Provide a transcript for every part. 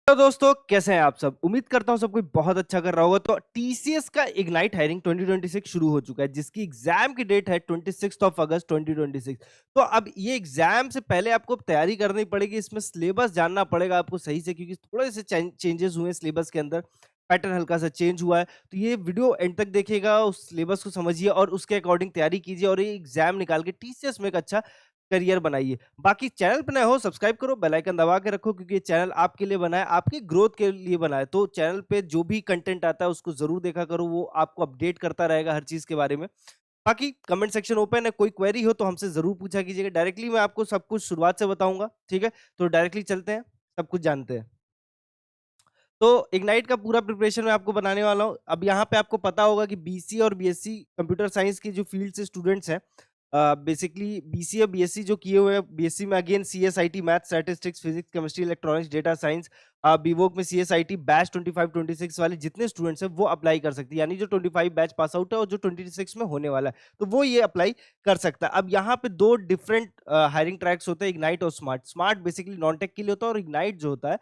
तो दोस्तों कैसे हैं आप सब। उम्मीद करता हूं सब कोई बहुत अच्छा कर रहा होगा। तो टीसीएस का इग्नाइट हायरिंग 2026 शुरू हो चुका है, जिसकी एग्जाम की डेट है 26 अगस्त 2026। तो अब ये एग्जाम से पहले आपको तैयारी करनी पड़ेगी, इसमें सिलेबस जानना पड़ेगा आपको सही से, क्योंकि थोड़े से चेंजेस हुए हैं सिलेबस के अंदर। पैटर्न हल्का सा चेंज हुआ है। तो ये वीडियो एंड तक देखिएगा, उस सिलेबस को समझिए और उसके अकॉर्डिंग तैयारी कीजिए और ये एग्जाम निकाल के टीसीएस में एक अच्छा करियर बनाइए। बाकी चैनल पे नए हो सब्सक्राइब करो, बेल आइकन दबा के रखो, क्योंकि ये चैनल आपके लिए बना है, आपकी ग्रोथ के लिए बना है। तो चैनल पे जो भी कंटेंट आता है उसको जरूर देखा करो, वो आपको अपडेट करता रहेगा हर चीज के बारे में। बाकी कमेंट सेक्शन ओपन है, कोई क्वेरी हो तो हमसे जरूर पूछा कीजिएगा। डायरेक्टली मैं आपको सब कुछ शुरुआत से बताऊंगा, ठीक है। तो डायरेक्टली चलते हैं, सब कुछ जानते हैं। तो इग्नाइट का पूरा प्रिपरेशन मैं आपको बनाने वाला हूँ। अब यहाँ पे आपको पता होगा कि बीसी और बीएससी कंप्यूटर साइंस की जो फील्ड से स्टूडेंट्स हैं, बेसिकली बीसी और बीएससी जो किए हुए हैं, बीएससी में again CSIT math statistics physics chemistry electronics data science, BVoc में सीएसआईटी बैच 25-26 वाले जितने स्टूडेंट्स हैं वो अप्लाई कर सकते हैं। यानी जो 25 बैच पास आउट है और जो 26 में होने वाला है, तो वो ये अप्लाई कर सकता है। अब यहाँ पे दो डिफरेंट हायरिंग ट्रैक्स होते हैं, इग्नाइट और smart. Smart basically non tech के लिए होता है और इग्नाइट जो होता है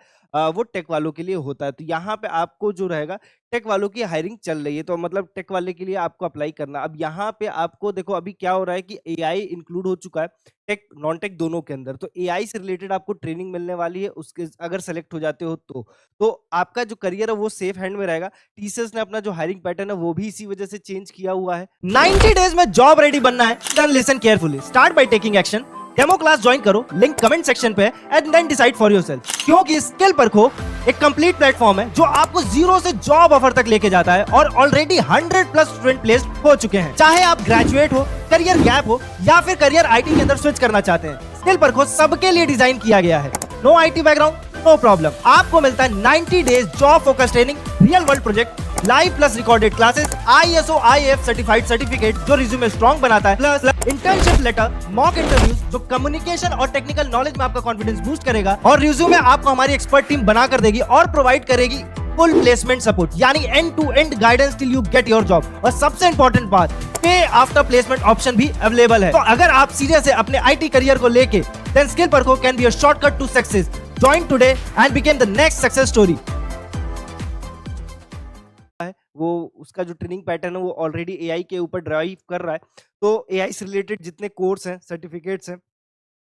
वो टेक वालों के लिए होता है। तो यहाँ पे आपको जो रहेगा, टेक वालों की हायरिंग चल रही है, तो मतलब टेक वाले के लिए आपको अप्लाई करना। अब यहाँ पे आपको देखो अभी क्या हो रहा है कि एआई इंक्लूड हो चुका है टेक नॉन टेक दोनों के अंदर। तो एआई से रिलेटेड आपको ट्रेनिंग मिलने वाली है, उसके अगर सेलेक्ट हो जाते हो तो आपका जो करियर है वो सेफ हैंड में रहेगा। टीसीएस ने अपना जो हायरिंग पैटर्न है वो भी इसी वजह से चेंज किया हुआ है। 90 डेज में जॉब रेडी बनना है, then listen carefully, start by taking action. Demo class join करो, लिंक कमेंट सेक्शन पे है, and then decide for yourself. क्योंकि स्किल परखो एक कंप्लीट प्लेटफॉर्म है जो आपको जीरो से जॉब ऑफर तक लेके जाता है, और ऑलरेडी 100+ स्टूडेंट प्लेस्ड हो चुके हैं। चाहे आप ग्रेजुएट हो, करियर गैप हो, या फिर करियर आईटी के अंदर स्विच करना चाहते हैं, स्किल परखो सबके लिए डिजाइन किया गया है। No IT background no problem, आपको मिलता है 90 days job focus training, real world project, live plus recorded classes, ISO IAF certified certificate जो रिज्यूमे स्ट्रॉन्ग बनाता है, plus internship letter, mock interviews जो कम्युनिकेशन और टेक्निकल नॉलेज में आपका कॉन्फिडेंस बूस्ट करेगा, और रिज्यूमे आपको हमारी एक्सपर्ट टीम बना कर देगी और प्रोवाइड करेगी फुल प्लेसमेंट सपोर्ट, यानी end to end guidance till you get your job. और सबसे इंपॉर्टेंट बात, पे आफ्टर प्लेसमेंट ऑप्शन भी अवेलेबल है। तो अगर आप सीरियस है अपने आईटी करियर को लेके, देन स्किल परखो can be a shortcut to success. Join today and become the next success story। वो उसका जो ट्रेनिंग पैटर्न है वो ऑलरेडी एआई के ऊपर ड्राइव कर रहा है। तो एआई से रिलेटेड जितने कोर्स हैं, सर्टिफिकेट्स हैं,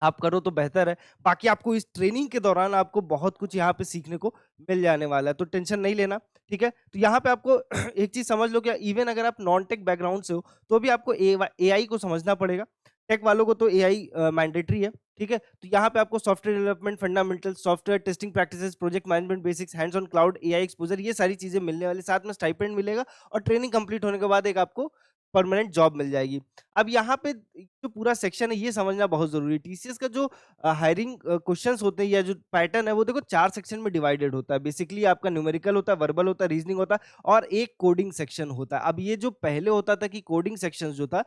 आप करो तो बेहतर है। बाकी आपको इस ट्रेनिंग के दौरान आपको बहुत कुछ यहाँ पे सीखने को मिल जाने वाला है, तो टेंशन नहीं लेना, ठीक है। तो यहाँ पे आपको एक चीज समझ लो, क्या इवन अगर आप नॉन टेक बैकग्राउंड से हो तो भी आपको एआई को समझना पड़ेगा। टेक वालों को तो एआई मैंडेटरी है, ठीक है। तो यहाँ पे आपको software development fundamental, software testing practices, project management basics, hands on cloud, AI exposure, ये सारी चीजें मिलने वाली, साथ में स्टाइपेंड मिलेगा, और ट्रेनिंग कंप्लीट होने के बाद एक आपको परमानेंट जॉब मिल जाएगी। अब यहाँ पे जो पूरा सेक्शन है ये समझना बहुत जरूरी है। टीसीएस का जो हायरिंग क्वेश्चंस होते हैं या जो पैटर्न है वो देखो 4 सेक्शन में डिवाइडेड होता है। बेसिकली आपका न्यूमेरिकल होता है, वर्बल होता है, रीजनिंग होता है, और एक कोडिंग सेक्शन होता है। अब ये जो पहले होता था कि कोडिंग सेक्शन जो था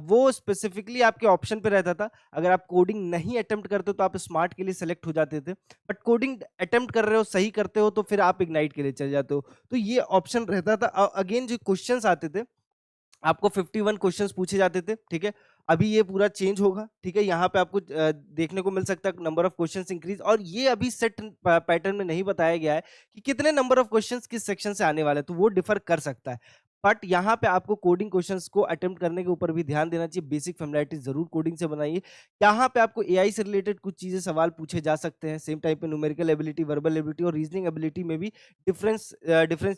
वो स्पेसिफिकली आपके ऑप्शन पे रहता था। अगर आप कोडिंग नहीं अटेम्प्ट करते तो आप स्मार्ट के लिए सेलेक्ट हो जाते थे, बट कोडिंग अटेम्प्ट कर रहे हो, सही करते हो, तो फिर आप इग्नाइट के लिए चले जाते हो। तो ये ऑप्शन रहता था। अगेन जो क्वेश्चंस आते थे आपको 51 क्वेश्चंस पूछे जाते थे, ठीक है। अभी ये पूरा चेंज होगा, ठीक है। यहाँ पे आपको देखने को मिल सकता है नंबर ऑफ क्वेश्चंस इंक्रीज, और ये अभी सेट पैटर्न में नहीं बताया गया है कि कितने नंबर ऑफ क्वेश्चंस किस सेक्शन से आने वाले हैं, तो वो डिफर कर सकता है। बट यहाँ पे आपको कोडिंग क्वेश्चंस को अटेम्प्ट करने के ऊपर भी ध्यान देना चाहिए। बेसिक फैमिलियरिटी जरूर कोडिंग से बनाइए। यहाँ पे आपको एआई से रिलेटेड कुछ चीजें सवाल पूछे जा सकते हैं। सेम टाइप पे न्यूमेरिकल एबिलिटी, वर्बल एबिलिटी और रीजनिंग एबिलिटी में भी डिफरेंस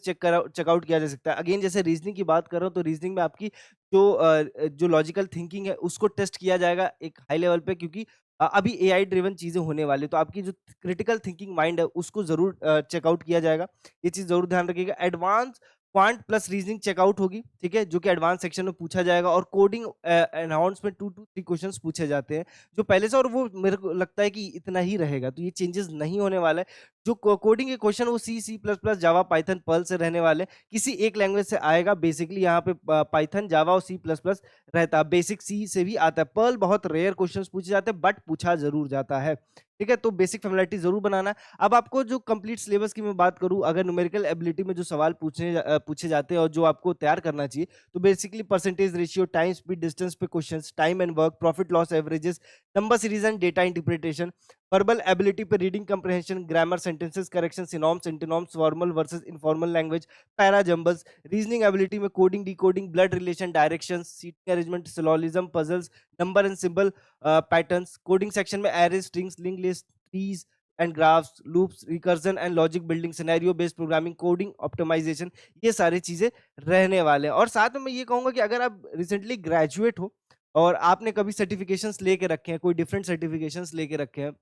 चेकआउट किया जा सकता है। अगेन जैसे रीजनिंग की बात कर रहा हूँ, तो रीजनिंग में आपकी जो लॉजिकल थिंकिंग है उसको टेस्ट किया जाएगा एक हाई लेवल पे, क्योंकि अभी एआई ड्रिवन चीजें होने वाली, तो आपकी जो क्रिटिकल थिंकिंग माइंड है उसको जरूर चेकआउट किया जाएगा। ये चीज जरूर ध्यान रखिएगा। Advance quant plus reasoning checkout होगी, ठीक है, जो कि एडवांस सेक्शन में पूछा जाएगा, और कोडिंग अनाउंस में 2 to 3 क्वेश्चंस पूछे जाते हैं जो पहले से, और वो मेरे को लगता है कि इतना ही रहेगा, तो ये चेंजेस नहीं होने वाला है। जो कोडिंग के क्वेश्चन वो सी प्लस प्लस, जावा, पाइथन, पर्ल से रहने वाले, किसी एक लैंग्वेज से आएगा। बेसिकली यहाँ पे पाइथन, जावा और सी प्लस प्लस रहता है। बेसिक सी से भी आता है। पर्ल बहुत रेयर क्वेश्चन पूछे जाते हैं, बट पूछा जरूर जाता है, ठीक है। तो बेसिक फैमिलियरिटी जरूर बनाना है। अब आपको जो कंप्लीट सिलेबस की मैं बात करूं, अगर न्यूमेरिकल एबिलिटी में जो सवाल पूछे जाते हैं और जो आपको तैयार करना चाहिए, तो basically percentage ratio, time speed distance पे questions, time and work, profit loss averages, number series and data interpretation, verbal ability पे reading comprehension, grammar, sentences correction, synonyms, antonyms, formal versus informal language, para jumbles, reasoning ability में coding, decoding, blood relation, directions, seating arrangement, syllogism, puzzles, number and symbol patterns, coding section में array, strings, link list, trees and graphs, loops, recursion and logic building, scenario based programming, coding optimisation, ये सारी चीजें रहने वाले हैं। और साथ में मैं ये कहूंगा कि अगर आप रिसेंटली ग्रेजुएट हो और आपने कभी सर्टिफिकेशंस लेके रखे हैं, कोई डिफरेंट सर्टिफिकेशंस लेके रखे हैं,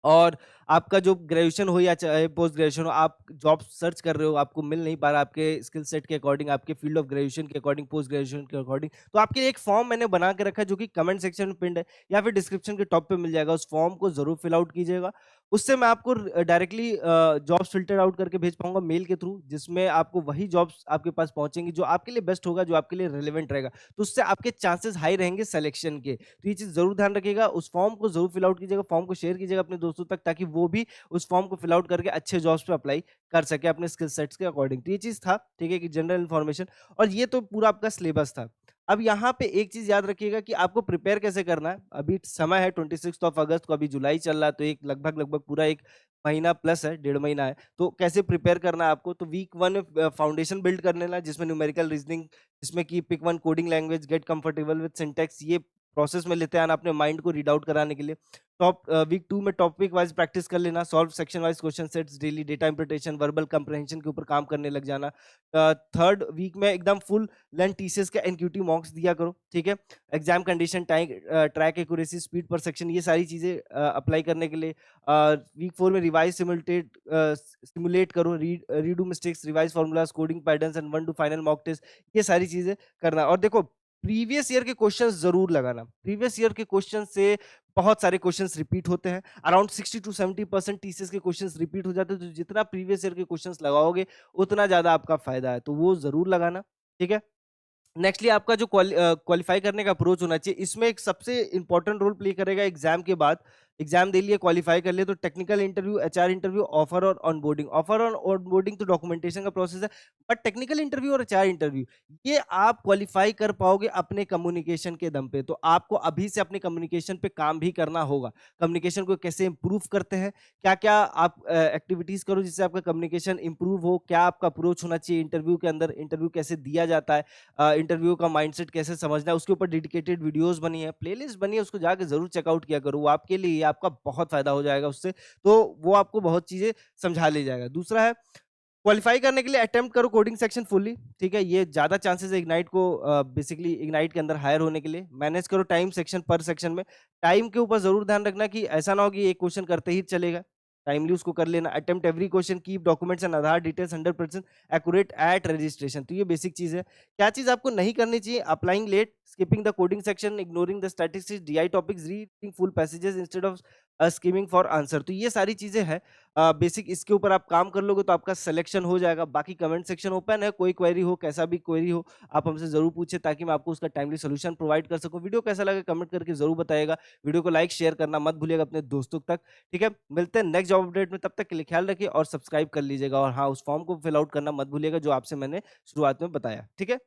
और आपका जो ग्रेजुएशन हो या चाहे पोस्ट ग्रेजुएशन हो, आप जॉब सर्च कर रहे हो, आपको मिल नहीं पा रहा आपके स्किल सेट के अकॉर्डिंग, आपके फील्ड ऑफ ग्रेजुएशन के अकॉर्डिंग, पोस्ट ग्रेजुएशन के अकॉर्डिंग, तो आपके लिए एक फॉर्म मैंने बना के रखा है जो कि कमेंट सेक्शन में पिंड है या फिर डिस्क्रिप्शन के टॉप पे मिल जाएगा। उस फॉर्म को जरूर फिल आउट कीजिएगा। उससे मैं आपको डायरेक्टली जॉब्स फिल्टर आउट करके भेज पाऊंगा मेल के थ्रू, जिसमें आपको वही जॉब्स आपके पास पहुंचेंगी जो आपके लिए बेस्ट होगा, जो आपके लिए रिलेवेंट रहेगा। तो उससे आपके चांसेस हाई रहेंगे सिलेक्शन के। तो ये चीज जरूर ध्यान रखिएगा। उस फॉर्म को जरूर फिल आउट कीजिएगा, फॉर्म को शेयर कीजिएगा अपने दोस्तों तक, ताकि वो भी उस फॉर्म को फिल आउट करके अच्छे जॉब्स पे अप्लाई कर सके अपने स्किल सेट्स के अकॉर्डिंग। तो ये चीज था, ठीक है, कि जनरल इन्फॉर्मेशन। और ये तो पूरा आपका सिलेबस था। अब यहाँ पे एक चीज याद रखिएगा कि आपको प्रिपेयर कैसे करना है। अभी समय है 26 अगस्त को, अभी जुलाई चल रहा है, तो एक लगभग लगभग पूरा एक महीना प्लस है, 1.5 महीना है। तो कैसे प्रिपेयर करना है आपको, तो वीक 1 में फाउंडेशन बिल्ड कर लेना, जिसमें न्यूमेरिकल रीजनिंग, जिसमें कि pick one coding language, get comfortable with syntax, ये प्रोसेस में लेते आना अपने माइंड को रीड आउट कराने के लिए। वीक 2 में टॉपिक वाइज प्रैक्टिस कर लेना, solve section wise question sets daily, data interpretation, verbal comprehension के ऊपर काम करने लग जाना। थर्ड वीक में एकदम फुल लेंथ टीसीएस का एनक्यूटी मॉक्स दिया करो, ठीक है। Exam condition, time, track accuracy, speed पर सेक्शन, ये सारी चीजें अप्लाई करने के लिए। वीक 4 में रिवाइज सिमुलेट करो, redo mistakes, revise formulas, coding patterns and 1 to final mock test, ये सारी चीजें करना। और देखो, प्रीवियस ईयर के क्वेश्चंस जरूर लगाना। प्रीवियस ईयर के क्वेश्चन से बहुत सारे क्वेश्चंस रिपीट होते हैं, अराउंड 60 टू 70% टीसीएस के क्वेश्चंस रिपीट हो जाते हैं। तो जितना प्रीवियस ईयर के क्वेश्चंस लगाओगे उतना ज्यादा आपका फायदा है, तो वो जरूर लगाना, ठीक है। नेक्स्टली आपका जो क्वालिफाई करने का अप्रोच होना चाहिए, इसमें एक सबसे इंपॉर्टेंट रोल प्ले करेगा एग्जाम के बाद। एग्जाम दे लिए, क्वालिफाई कर लिए, तो technical interview, HR interview, offer और ऑनबोर्डिंग। ऑफर और ऑनबोर्डिंग तो डॉक्यूमेंटेशन का प्रोसेस है, बट टेक्निकल इंटरव्यू और एचआर इंटरव्यू, ये आप क्वालिफाई कर पाओगे अपने कम्युनिकेशन के दम पे। तो आपको अभी से अपने कम्युनिकेशन पे काम भी करना होगा। कम्युनिकेशन को कैसे इंप्रूव करते हैं, क्या क्या आप एक्टिविटीज करो जिससे आपका कम्युनिकेशन इंप्रूव हो, क्या आपका अप्रोच होना चाहिए इंटरव्यू के अंदर, इंटरव्यू कैसे दिया जाता है, इंटरव्यू का माइंडसेट कैसे समझना है, उसके ऊपर डेडिकेटेड वीडियोस बनी है, प्लेलिस्ट बनी है, उसको जाके जरूर चेकआउट किया करो। वो आपके लिए, आपका बहुत फायदा हो जाएगा उससे। तो वो आपको बहुत चीजें समझा ले जाएगा। दूसरा है, क्वालिफाई करने के लिए अटेम्प्ट करो कोडिंग सेक्शन फुल्ली, ठीक है। ये ज्यादा चांसेस है इग्नाइट को, बेसिकली इग्नाइट के अंदर हायर होने के लिए। मैनेज करो टाइम सेक्शन पर सेक्शन में। टाइम के ऊपर जरूर ध्यान रखना कि ऐसा ना हो कि एक क्वेश्चन करते ही चलेगा, टाइमली उसको कर लेना। Attempt every question, keep documents and Aadhaar details 100% accurate eight registration. तो ये बेसिक चीज है। क्या चीज आपको नहीं करनी चाहिए, applying late, skipping the coding section, ignoring the statistics, DI topics, reading full passages instead of skimming for answer. तो ये सारी चीजें हैं बेसिक, इसके ऊपर आप काम कर लोगे तो आपका सिलेक्शन हो जाएगा। बाकी कमेंट सेक्शन ओपन है, कोई क्वेरी हो, कैसा भी क्वेरी हो, आप हमसे जरूर पूछे, ताकि मैं आपको उसका टाइमली सोल्यूशन प्रोवाइड कर सकूं। वीडियो कैसा लगा कमेंट करके जरूर बताइएगा। वीडियो को लाइक शेयर करना मत भूलिएगा अपने दोस्तों तक, ठीक है। मिलते हैं नेक्स्ट जॉब अपडेट में, तब तक के लिए ख्याल रखिए और सब्सक्राइब कर लीजिएगा। और हाँ, उस फॉर्म को फिल आउट करना मत भूलिएगा जो आपसे मैंने शुरुआत में बताया, ठीक है।